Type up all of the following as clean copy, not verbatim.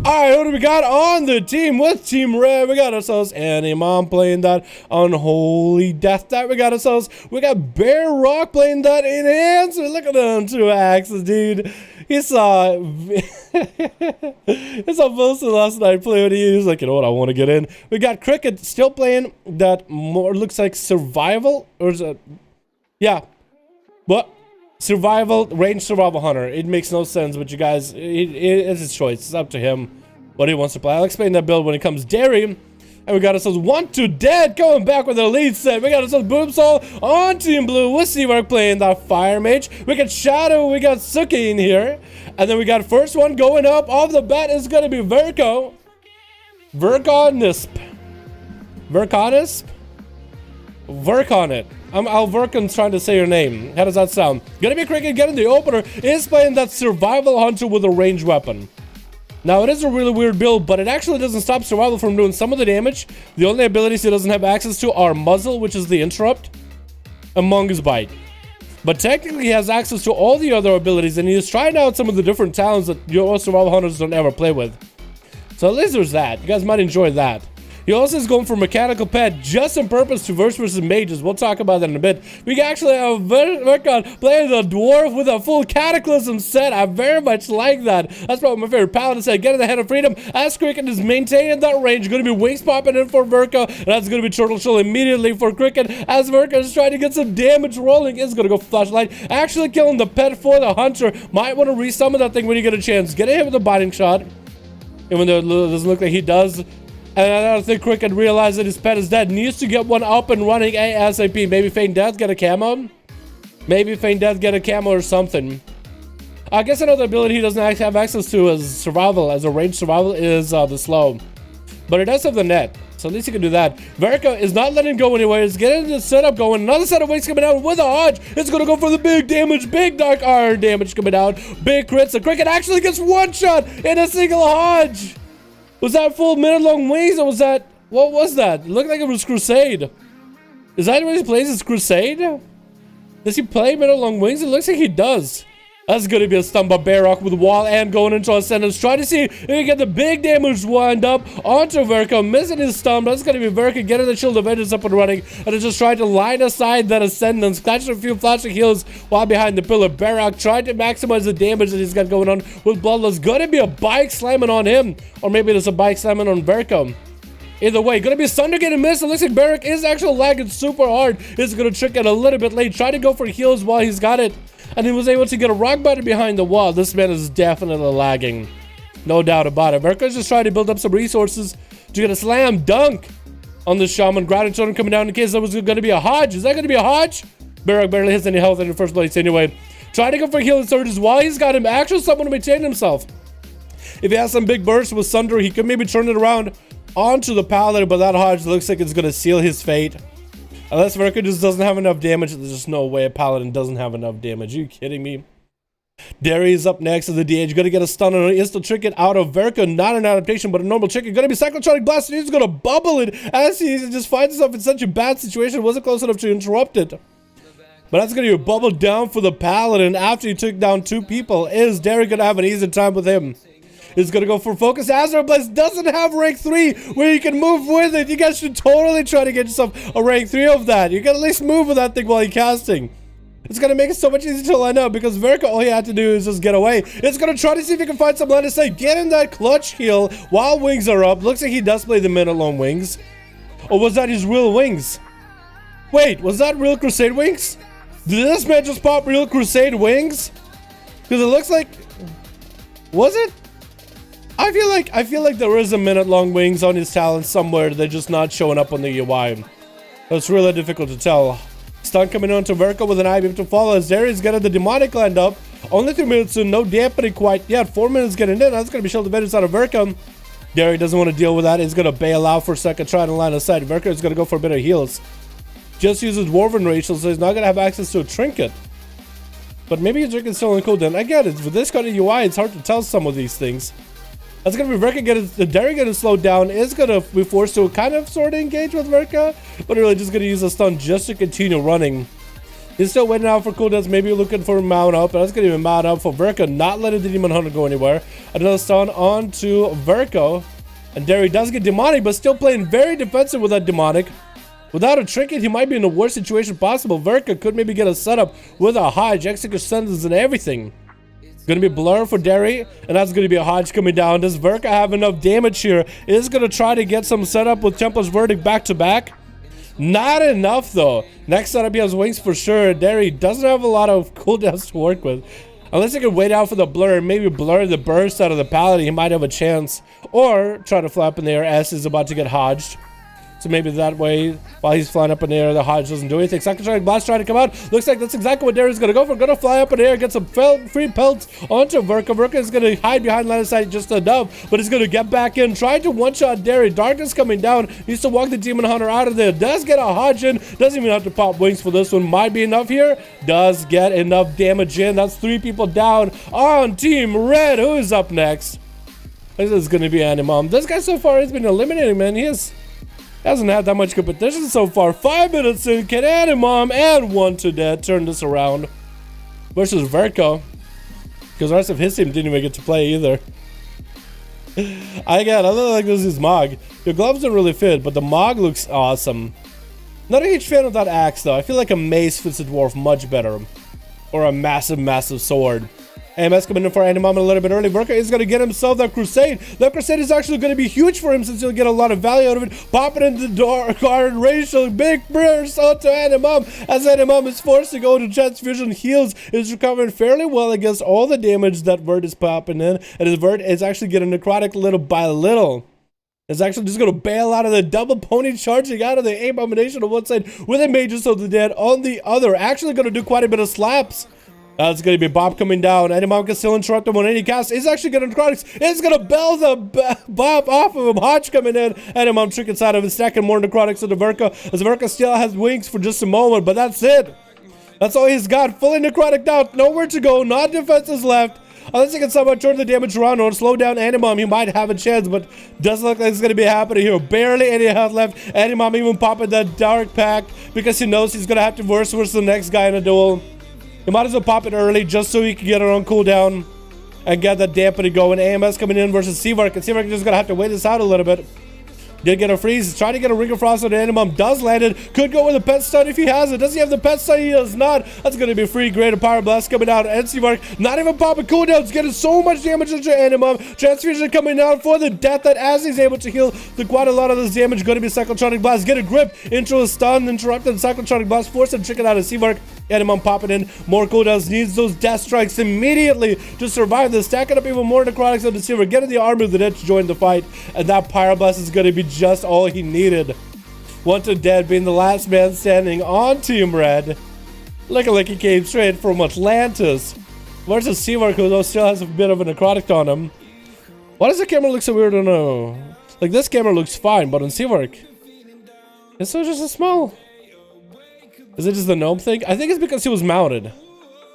Alright, what do we got on the team with Team Red? We got ourselves Animon playing that Unholy Death Knight. We got Bear Rock playing that Enhancer. Look at them two axes, dude. He saw Wilson last night play with he was like, you know what, I want to get in. We got Cricket still playing that more looks like survival, or is it? Yeah. What? Survival, range survival hunter. It makes no sense, but you guys, it's his choice. It's up to him what he wants to play. I'll explain that build when it comes Dairy. And we got ourselves 1-2 Dead coming back with a lead set. We got ourselves Boomsol on Team Blue. We'll see we're playing that Fire Mage. We got Shadow, we got Suki in here. And then we got first one going up off the bat is going to be Verko. Verkonisp. Work on it. I'll work on trying to say your name. How does that sound? Gonna be Cricket getting the opener. Is playing that Survival Hunter with a ranged weapon. Now, it is a really weird build, but it actually doesn't stop Survival from doing some of the damage. The only abilities he doesn't have access to are Muzzle, which is the interrupt, and Mongoose Bite. But technically, he has access to all the other abilities, and he's trying out some of the different talents that your Survival Hunters don't ever play with. So at least there's that. You guys might enjoy that. He also is going for Mechanical Pet just on purpose to versus Mages. We'll talk about that in a bit. We actually have Verkon playing the Dwarf with a full Cataclysm set. I very much like that. That's probably my favorite Paladin set. Get in the Head of Freedom as Cricket is maintaining that range. Going to be Wings popping in for Verko. And that's going to be Turtle Shell immediately for Cricket as Verko is trying to get some damage rolling. Is going to go Flashlight. Actually killing the pet for the Hunter. Might want to resummon that thing when you get a chance. Get hit with a Biting Shot. Even though it doesn't look like he does. And I don't think Cricket realized that his pet is dead. Needs to get one up and running ASAP. Maybe Feign Death get a camo? Maybe Feign Death get a camo or something. I guess another ability he doesn't actually have access to as survival, as a ranged survival, is the slow. But it does have the net, so at least he can do that. Verka is not letting go anywhere. He's getting the setup going. Another set of wings coming out with a Hodge. It's going to go for the big damage. Big Dark Iron damage coming out. Big crits. The Cricket actually gets one shot in a single Hodge. Was that full minute-long wings, or was that... What was that? It looked like it was Crusade. Is that what he plays as Crusade? Does he play minute-long wings? It looks like he does. That's going to be a stun by Barrock with wall and going into Ascendance. Trying to see if he can get the big damage wind up onto Verka. Missing his stun, but that's going to be Verka getting the Shield of Vengeance up and running. And is just trying to line aside that Ascendance. Catching a few flashing heals while behind the pillar. Barrock trying to maximize the damage that he's got going on with Bloodlust. Going to be a bike slamming on him. Or maybe there's a bike slamming on Verka. Either way, gonna be Sunder getting missed. It looks like Barrack is actually lagging super hard. He's gonna trick it a little bit late. Try to go for heals while he's got it. And he was able to get a rock bottom behind the wall. This man is definitely lagging. No doubt about it. Barrack is just trying to build up some resources to get a slam dunk on the Shaman. Grounding Totem coming down in case there was gonna be a Hodge. Is that gonna be a Hodge? Barrack barely has any health in the first place anyway. Trying to go for healing surges while he's got him. Actually, someone to maintain himself. If he has some big bursts with Sunder, he could maybe turn it around onto the Paladin, but that Hodge looks like it's going to seal his fate. Unless Verka just doesn't have enough damage. There's just no way a Paladin doesn't have enough damage. Are you kidding me? Derry is up next to the DH. Going to get a stun on an instant trinket out of Verka. Not an adaptation, but a normal trinket. Going to be Cyclotronic Blast. And he's going to bubble it as he just finds himself in such a bad situation. Wasn't close enough to interrupt it. But that's going to be a bubble down for the Paladin after he took down two people. Is Derry going to have an easy time with him? Is going to go for focus. Azeroth doesn't have rank 3 where you can move with it. You guys should totally try to get yourself a rank 3 of that. You can at least move with that thing while you're casting. It's going to make it so much easier to line up because Verka, all he had to do is just get away. It's going to try to see if he can find some line to say, get in that clutch heal while wings are up. Looks like he does play the minute-long wings. Or was that his real wings? Wait, was that real Crusade wings? Did this man just pop real Crusade wings? Because it looks like... Was it? I feel like there is a minute-long wings on his talent somewhere. They're just not showing up on the UI. It's really difficult to tell. Stun coming on to Verka with an eye beam to follow as Darius getting the demonic land up. Only 3 minutes soon, no dampening quite yet. 4 minutes getting in. That's going to be Shield of Vengeance out of Verka. Darius doesn't want to deal with that. He's going to bail out for a second, trying to line aside. Verka is going to go for a bit of heals. Just uses Dwarven Rachel, so he's not going to have access to a trinket. But maybe he's drinking still on cooldown. Again, it's with this kind of UI, it's hard to tell some of these things. That's gonna be Verka getting the Derry getting slowed down, is gonna be forced to kind of sort of engage with Verka, but really just gonna use a stun just to continue running. He's still waiting out for cooldowns, maybe looking for a mount up, but that's gonna be a mount up for Verka, not letting the Demon Hunter go anywhere. Another stun onto Verka, and Derry does get demonic, but still playing very defensive with that demonic. Without a trinket, he might be in the worst situation possible. Verka could maybe get a setup with a Hodge, execute sentence and everything. Gonna be blur for Derry, and that's gonna be a Hodge coming down. Does Verka have enough damage here? Is gonna try to get some setup with Templar's Verdict back to back. Not enough though. Next setup he has wings for sure. Derry doesn't have a lot of cooldowns to work with. Unless he can wait out for the blur and maybe blur the burst out of the paladin, he might have a chance. Or try to fly up in the air as he's about to get hodged. So maybe that way, while he's flying up in the air, the Hodge doesn't do anything. Psychotronic Blast trying to come out. Looks like that's exactly what Derry's going to go for. Going to fly up in the air, get some free pelts onto Verka. Verka is going to hide behind line of sight just enough, but he's going to get back in. Trying to one-shot Derry. Darkness coming down. Needs to walk the Demon Hunter out of there. Does get a Hodge in. Doesn't even have to pop wings for this one. Might be enough here. Does get enough damage in. That's 3 people down on Team Red. Who is up next? This is going to be Animum. This guy so far has been eliminating, man. He hasn't had that much competition so far. 5 minutes in, can Animom and 1 to Dead turn this around versus Verka, because the rest of his team didn't even get to play either. I really like this is Mog. Your gloves don't really fit, but the Mog looks awesome. Not a huge fan of that axe though. I feel like a mace fits a dwarf much better, or a massive sword. AMS coming in for Animom a little bit early. Verka is going to get himself that Crusade. That Crusade is actually going to be huge for him since he'll get a lot of value out of it. Popping into the door, guard, racial, big burst onto Animom. As Animom is forced to go to Transfusion, heals, is recovering fairly well against all the damage that Vert is popping in. And his Vert is actually getting necrotic little by little. It's actually just going to bail out of the double pony, charging out of the Abomination on one side with a Mages of the Dead on the other. Actually going to do quite a bit of slaps. It's going to be Bob coming down. Animom can still interrupt him on any cast. He's actually getting necrotics. It's going to bell the Bob off of him. Hodge coming in. Animom trick inside of him, stacking more necrotics to the Verka. As Verka still has wings for just a moment, but that's it. That's all he's got. Fully necrotic down. Nowhere to go. Not defenses left. Unless he can somehow turn the damage around or slow down Animom, he might have a chance, but doesn't look like it's going to be happening here. Barely any health left. Animom even popping that Dark Pack because he knows he's going to have to verse the next guy in a duel. He might as well pop it early just so he can get it on cooldown and get that dampening going. AMS coming in versus Seavark, and Seavark is just going to have to wait this out a little bit. Did get a freeze. Trying to get a Ring of Frost on Animum. Does land it. Could go with a pet stun if he has it. Does he have the pet stun? He does not. That's going to be free. Greater Power Blast coming out. And Seavark not even popping cooldowns. Getting so much damage into Animum. Transfusion coming out for the death that as he's able to heal quite a lot of this damage. Going to be Cyclotronic Blast. Get a grip into a stun. Interrupted Cyclotronic Blast. Force him to chicken out of Seavark. Animum popping in more cooldowns. Needs those death strikes immediately to survive this. Stacking up even more necrotics on the Seavark. Getting the Armory of the Dead to join the fight. And that Pyro Blast is going to be just all he needed. 1 to Dead being the last man standing on Team Red. Looking like he came straight from Atlantis. Versus Seavark, who still has a bit of a necrotic on him. Why does the camera look so weird? I don't know. Like, this camera looks fine, but on Seavark, it's so just a small. Is it just the gnome thing? I think it's because he was mounted.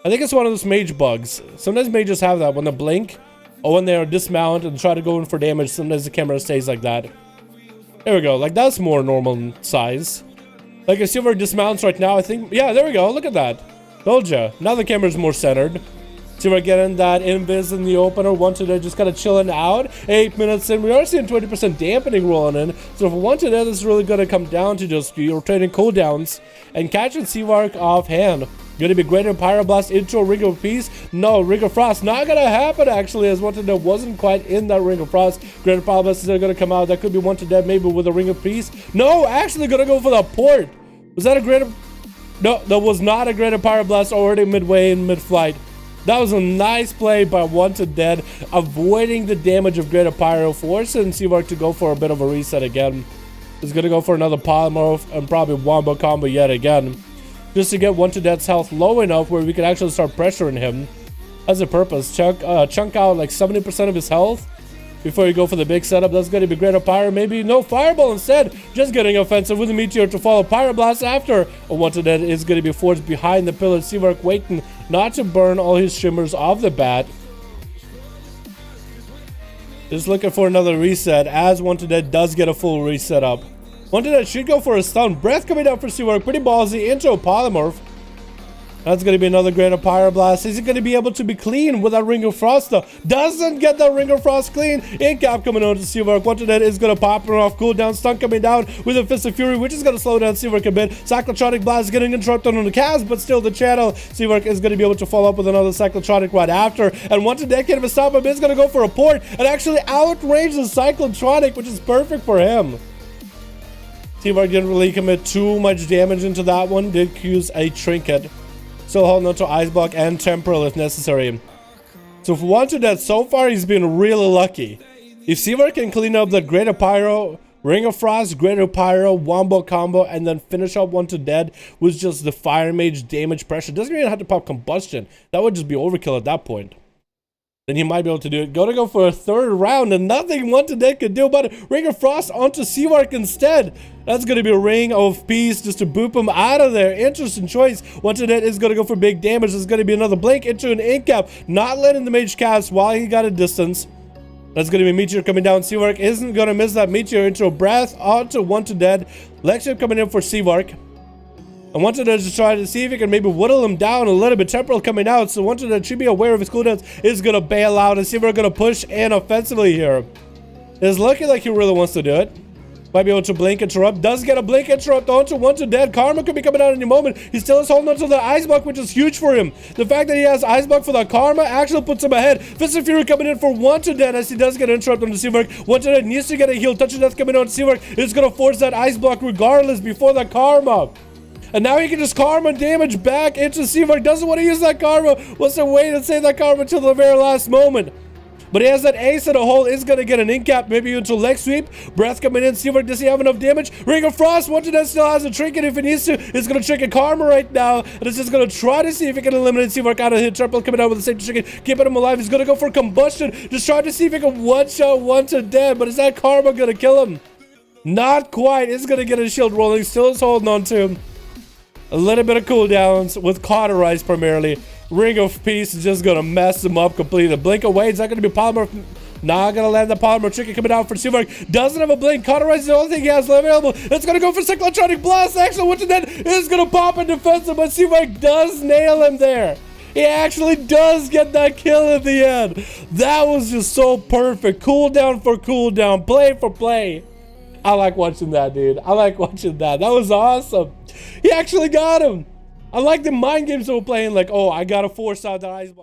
I think it's one of those mage bugs. Sometimes mages have that when they blink or when they dismount and try to go in for damage. Sometimes the camera stays like that. There we go. Like, that's more normal size. Like, if Silver dismounts right now, I think... Yeah, there we go. Look at that. Told ya. Now the camera's more centered. Silver getting that invis in the opener. 1 to Dead just kind of chilling out. 8 minutes in. We are seeing 20% dampening rolling in. So for 1 to Dead, this is really going to come down to just rotating cooldowns and catching Seavark offhand. Going to be Greater Pyroblast into a Ring of Peace. No, Ring of Frost. Not going to happen, actually, as 1 to Dead wasn't quite in that Ring of Frost. Greater Pyroblast is going to come out. That could be 1 to Dead, maybe with a Ring of Peace. No, actually going to go for the port. Was that a Greater... No, that was not a Greater Pyroblast already midway in mid-flight. That was a nice play by 1 to Dead, avoiding the damage of Greater Pyro, forcing Seavark to go for a bit of a reset again. He's going to go for another polymorph and probably wombo combo yet again. Just to get 1 to Dead's health low enough where we can actually start pressuring him. As a purpose, chunk out like 70% of his health before you go for the big setup. That's going to be greater pyro. Maybe no fireball instead. Just getting offensive with the meteor to follow. Pyroblast after. Unwanted Dead is going to be forged behind the pillar. Seawork waiting not to burn all his shimmers off the bat. Just looking for another reset as Wanted Dead does get a full reset up. Wanted Dead should go for a stun. Breath coming down for Seawork. Pretty ballsy into a polymorph. That's going to be another greater pyroblast. Is he going to be able to be clean with that Ring of Frost though? Doesn't get that Ring of Frost clean. Incap coming on to Seawork. Wanted Dead is going to pop her off. Cooldown. Stun coming down with a Fist of Fury, which is going to slow down Seawork a bit. Cyclotronic Blast getting interrupted on the cast, but still the channel. Seawork is going to be able to follow up with another Cyclotronic right after. And Wanted Dead can't even stop him. He's going to go for a port and actually outrange the Cyclotronic, which is perfect for him. Seawork didn't really commit too much damage into that one. Did use a Trinket. Still holding on to Ice Block and Temporal if necessary. So for Wanted Dead, so far he's been really lucky. If Seawork can clean up the Greater Pyro, Ring of Frost, Greater Pyro, Wombo combo, and then finish up Wanted Dead with just the Fire Mage damage pressure. Doesn't even have to pop Combustion. That would just be overkill at that point. Then he might be able to do it. Gonna go for a third round and nothing Wanted Dead could do about it. Ring of Frost onto Seawork instead. That's gonna be a Ring of Peace just to boop him out of there. Interesting choice. Wanted Dead is gonna go for big damage. There's gonna be another Blink into an Incap. Not letting the Mage cast while he got a distance. That's gonna be Meteor coming down. Seawork isn't gonna miss that Meteor into a Breath onto Wanted Dead. Lecture coming in for Seawork. I Wanted to just try to see if he can maybe whittle him down a little bit. Temporal coming out, so Wanted to should be aware of his cooldowns. Is going to bail out and see if we're going to push in offensively here. It's looking like he really wants to do it. Might be able to Blink Interrupt. Does get a Blink Interrupt onto Wanted Dead. Karma could be coming out any moment. He still is holding onto the Ice Block, which is huge for him. The fact that he has Ice Block for the Karma actually puts him ahead. Fist of Fury coming in for Wanted Dead as he does get an Interrupt on the Seawork. Wanted Dead needs to get a heal. Touch of Death coming on Seawork. It's going to force that Ice Block regardless before the Karma. And now he can just Karma damage back into Seawork. Doesn't want to use that Karma. Wants to wait and save that Karma until the very last moment. But he has that Ace in a hole. Is going to get an Incap. Maybe into Leg Sweep. Breath coming in. Seawork, does he have enough damage? Ring of Frost. Wanted Dead still has a Trinket if he needs to. It's going to Trinket Karma right now. And it's just going to try to see if he can eliminate Seawork out of hit. Triple coming out with the same Trinket. Keeping him alive. He's going to go for Combustion. Just trying to see if he can one-shot Wanted Dead. But is that Karma going to kill him? Not quite. It's going to get his shield rolling. Still is holding on to him. A little bit of cooldowns with Cauterize primarily. Ring of Peace is just going to mess him up completely. Blink away. Is that going to be Polymer? Not going to land the Polymer. Trinket coming out for Seawork. Doesn't have a Blink. Cauterize is the only thing he has available. It's going to go for Cyclotronic Blast. Actually, Wanted Dead is going to pop in defensive, but Seawork does nail him there. He actually does get that kill at the end. That was just so perfect. Cooldown for cooldown. Play for play. I like watching that, dude. I like watching that. That was awesome. He actually got him. I like the mind games that we're playing, like, oh, I gotta force out the Ice Block.